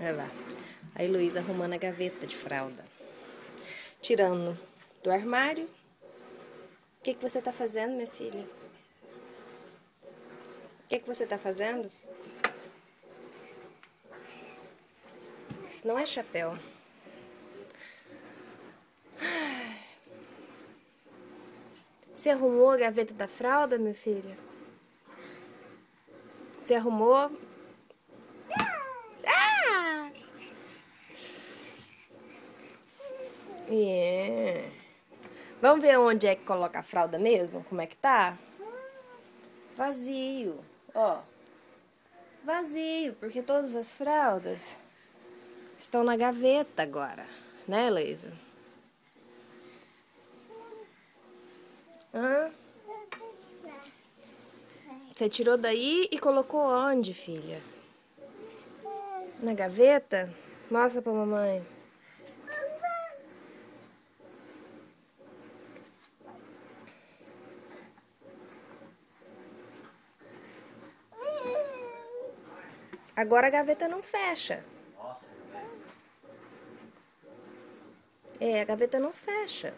Olha lá. A Heloísa arrumando a gaveta de fralda. Tirando do armário. O que você tá fazendo, minha filha? O que você tá fazendo? Isso não é chapéu. Você arrumou a gaveta da fralda, minha filha? Você arrumou? Ah! Yeah. Vamos ver onde é que coloca a fralda mesmo? Como é que tá? Vazio. Ó. Vazio, porque todas as fraldas estão na gaveta agora. Né, Heloísa? Hã? Você tirou daí e colocou onde, filha? Na gaveta? Mostra pra mamãe. Agora a gaveta não fecha. É, a gaveta não fecha.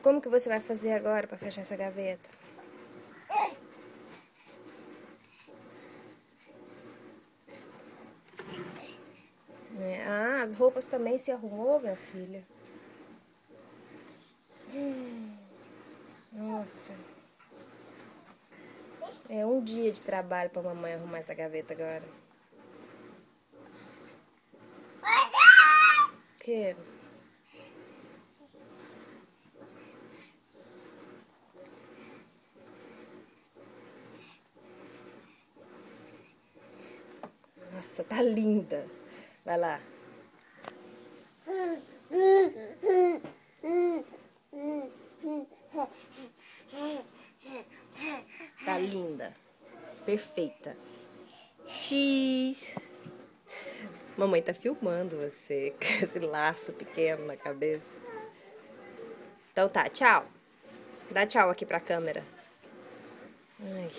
Como que você vai fazer agora pra fechar essa gaveta? É. Ah, as roupas também se arrumou, minha filha? Nossa. É um dia de trabalho pra mamãe arrumar essa gaveta agora. O quê? Nossa, tá linda. Vai lá. Tá linda. Perfeita. X. Mamãe tá filmando você com esse laço pequeno na cabeça. Então tá, tchau. Dá tchau aqui pra câmera. Ai.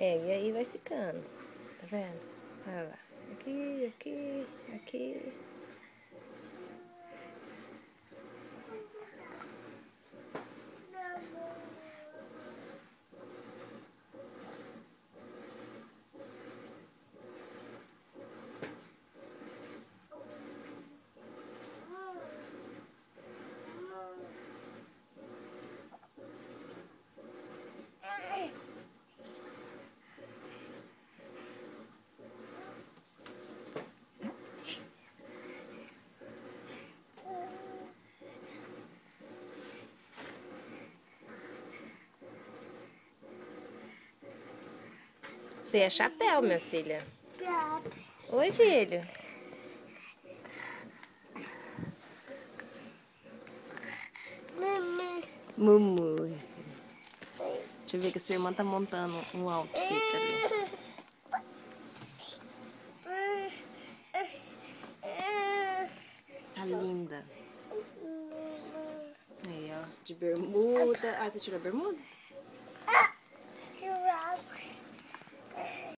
É, e aí vai ficando. Tá vendo? Olha lá. Aqui, aqui, aqui. Você é chapéu, minha filha. Oi, filho. Mumu. Deixa eu ver que a sua irmã tá montando um outfit ali. Tá linda. Aí, ó, de bermuda. Ah, você tirou a bermuda?